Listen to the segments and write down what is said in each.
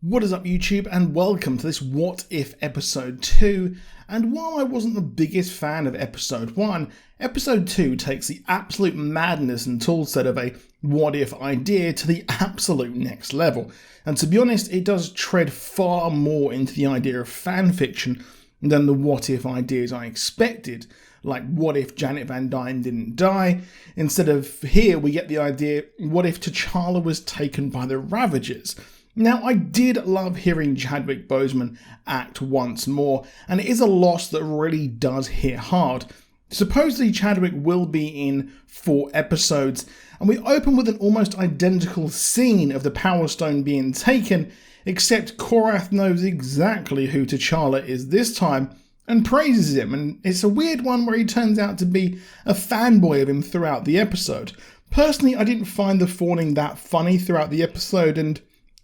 What is up, YouTube, and welcome to this What If Episode 2. And while I wasn't the biggest fan of Episode 1, Episode 2 takes the absolute madness and toolset of a what if idea to the absolute next level. And to be honest, it does tread far more into the idea of fanfiction than the what if ideas I expected. Like, what if Janet Van Dyne didn't die? Instead of here, we get the idea, what if T'Challa was taken by the Ravagers? Now, I did love hearing Chadwick Boseman act once more, and it is a loss that really does hit hard. Supposedly, Chadwick will be in 4 episodes, and we open with an almost identical scene of the Power Stone being taken, except Korath knows exactly who T'Challa is this time, and praises him, and it's a weird one where he turns out to be a fanboy of him throughout the episode. Personally, I didn't find the fawning that funny throughout the episode, and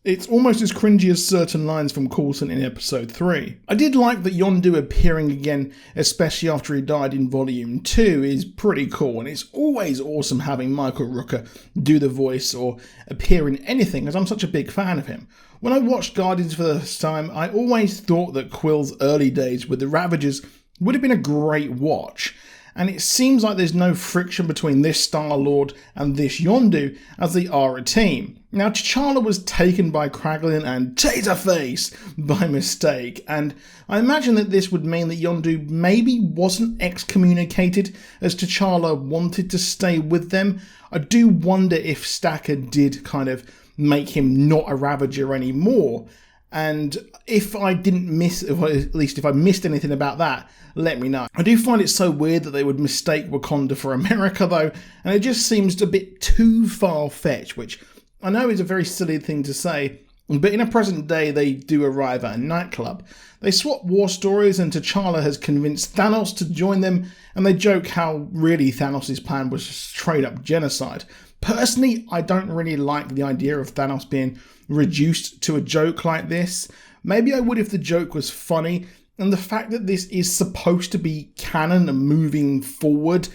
it's almost as cringy as certain lines from Coulson in episode 3. I did like that Yondu appearing again, especially after he died in volume 2, is pretty cool, and it's always awesome having Michael Rooker do the voice or appear in anything, as I'm such a big fan of him. When I watched Guardians for the first time, I always thought that Quill's early days with the Ravagers would have been a great watch, and it seems like there's no friction between this Star-Lord and this Yondu, as they are a team. Now, T'Challa was taken by Kraglin and Taserface by mistake, and I imagine that this would mean that Yondu maybe wasn't excommunicated, as T'Challa wanted to stay with them. I do wonder if Stacker did kind of make him not a Ravager anymore, and if I if I missed anything about that, let me know. I do find it so weird that they would mistake Wakanda for America though, and it just seems a bit too far-fetched, which I know is a very silly thing to say, but in a present day they do arrive at a nightclub. They swap war stories and T'Challa has convinced Thanos to join them, and they joke how really Thanos' plan was straight up genocide. Personally, I don't really like the idea of Thanos being reduced to a joke like this. Maybe I would if the joke was funny, and the fact that this is supposed to be canon and moving forward,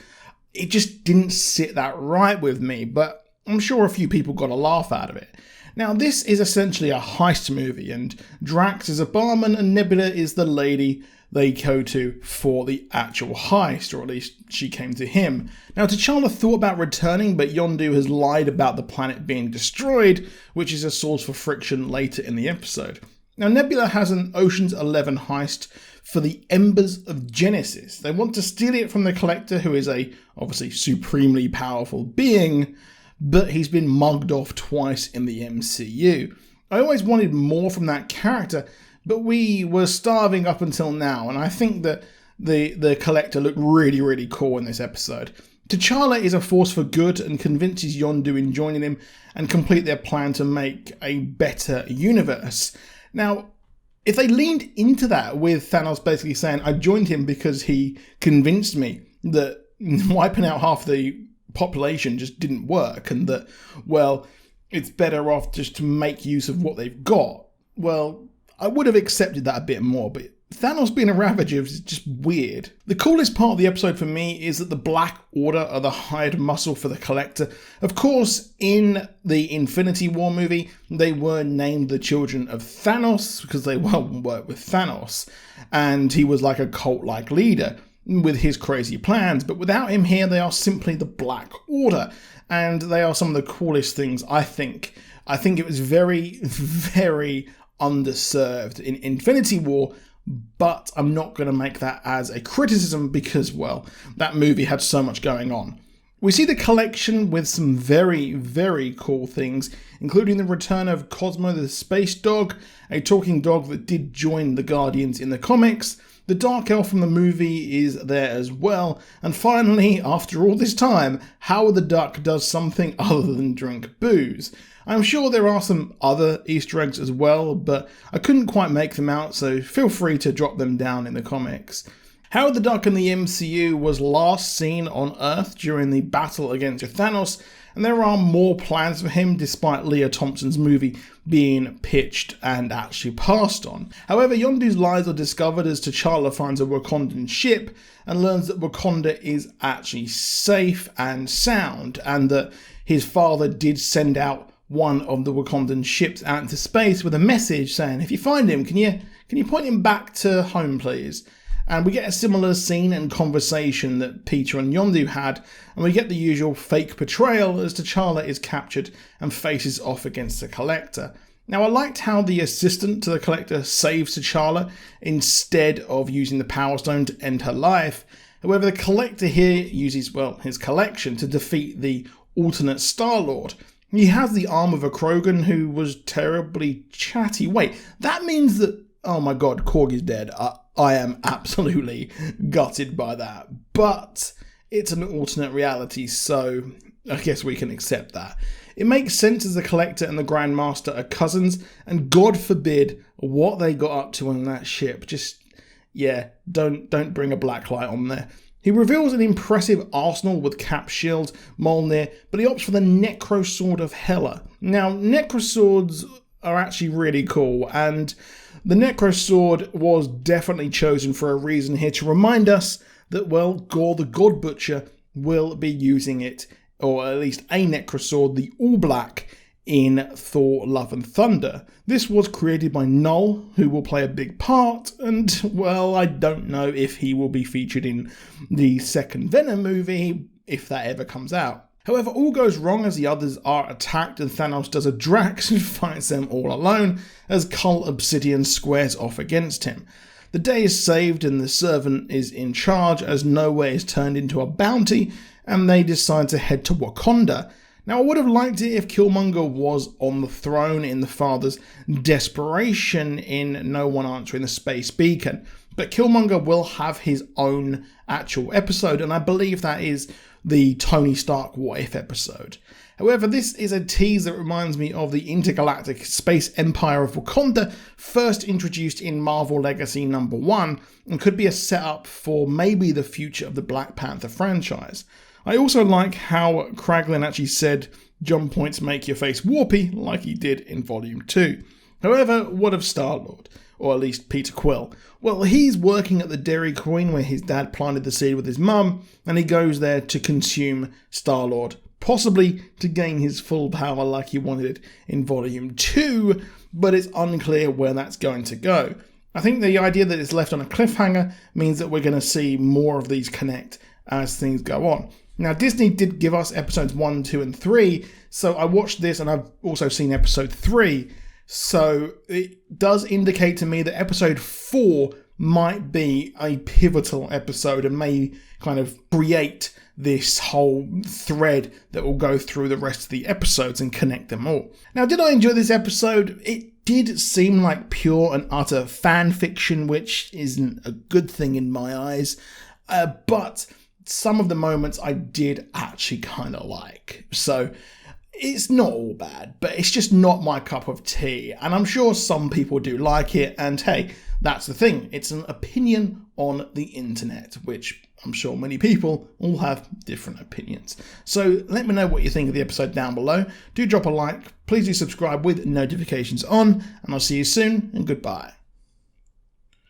it just didn't sit that right with me, but I'm sure a few people got a laugh out of it. Now, this is essentially a heist movie, and Drax is a barman and Nebula is the lady they go to for the actual heist, or at least she came to him. Now, T'Challa thought about returning, but Yondu has lied about the planet being destroyed, which is a source for friction later in the episode. Now, Nebula has an Ocean's 11 heist for the Embers of Genesis. They want to steal it from the Collector, who is a obviously supremely powerful being, but he's been mugged off twice in the MCU. I always wanted more from that character, but we were starving up until now, and I think that the Collector looked really, really cool in this episode. T'Challa is a force for good and convinces Yondu in joining him and complete their plan to make a better universe. Now, if they leaned into that with Thanos basically saying, I joined him because he convinced me that wiping out half the population just didn't work, and that, well, it's better off just to make use of what they've got, well, I would have accepted that a bit more, but Thanos being a Ravager is just weird. The coolest part of the episode for me is that the Black Order are the hired muscle for the Collector. Of course, in the Infinity War movie, they were named the children of Thanos because they worked with Thanos, and he was like a cult-like leader with his crazy plans, but without him here, they are simply the Black Order, and they are some of the coolest things, I think. I think it was very, very underserved in Infinity War, but I'm not going to make that as a criticism because, well, that movie had so much going on. We see the collection with some very, very cool things, including the return of Cosmo the space dog, a talking dog that did join the Guardians in the comics. The Dark Elf from the movie is there as well. And finally, after all this time, Howard the Duck does something other than drink booze. I'm sure there are some other Easter eggs as well, but I couldn't quite make them out, so feel free to drop them down in the comics. Howard the Duck in the MCU was last seen on Earth during the battle against Thanos, and there are more plans for him despite Leah Thompson's movie being pitched and actually passed on. However, Yondu's lies are discovered as T'Challa finds a Wakandan ship and learns that Wakanda is actually safe and sound, and that his father did send out one of the Wakandan ships out into space with a message saying, if you find him, can you point him back to home, please? And we get a similar scene and conversation that Peter and Yondu had, and we get the usual fake portrayal as T'Challa is captured and faces off against the Collector. Now, I liked how the assistant to the Collector saves T'Challa instead of using the Power Stone to end her life. However, the Collector here uses, his collection to defeat the alternate Star-Lord. He has the arm of a Krogan who was terribly chatty. Wait, that means that, oh my god, Korg is dead. I am absolutely gutted by that. But it's an alternate reality, so I guess we can accept that. It makes sense as the Collector and the Grandmaster are cousins, and God forbid what they got up to on that ship. Just, don't bring a black light on there. He reveals an impressive arsenal with Cap shield, Mjolnir, but he opts for the Necro Sword of Hela. Now, Necro Swords are actually really cool, and the Necro Sword was definitely chosen for a reason here, to remind us that, Gore the God Butcher will be using it, or at least a Necro Sword, the All Black, in Thor Love and Thunder. This was created by Null, who will play a big part, and, I don't know if he will be featured in the second Venom movie, if that ever comes out. However, all goes wrong as the others are attacked and Thanos does a Drax and fights them all alone as Cull Obsidian squares off against him. The day is saved and the Servant is in charge as Nowhere is turned into a bounty and they decide to head to Wakanda. Now, I would have liked it if Killmonger was on the throne in the father's desperation in No One Answering the Space Beacon, but Killmonger will have his own actual episode, and I believe that is the Tony Stark What If episode. However, this is a tease that reminds me of the intergalactic space empire of Wakanda, first introduced in Marvel Legacy #1, and could be a setup for maybe the future of the Black Panther franchise. I also like how Kraglin actually said jump points make your face warpy, like he did in Volume 2. However, what of Star-Lord? Or at least Peter Quill. Well, he's working at the Dairy Queen where his dad planted the seed with his mum, and he goes there to consume Star-Lord, possibly to gain his full power like he wanted it in Volume 2, but it's unclear where that's going to go. I think the idea that it's left on a cliffhanger means that we're going to see more of these connect as things go on. Now, Disney did give us episodes 1, 2, and 3, so I watched this and I've also seen episode 3, so it does indicate to me that episode 4 might be a pivotal episode and may kind of create this whole thread that will go through the rest of the episodes and connect them all. Now, did I enjoy this episode? It did seem like pure and utter fan fiction, which isn't a good thing in my eyes, but some of the moments I did actually kind of like. So it's not all bad, but it's just not my cup of tea. And I'm sure some people do like it. And hey, that's the thing. It's an opinion on the internet, which I'm sure many people all have different opinions. So let me know what you think of the episode down below. Do drop a like. Please do subscribe with notifications on. And I'll see you soon, and goodbye.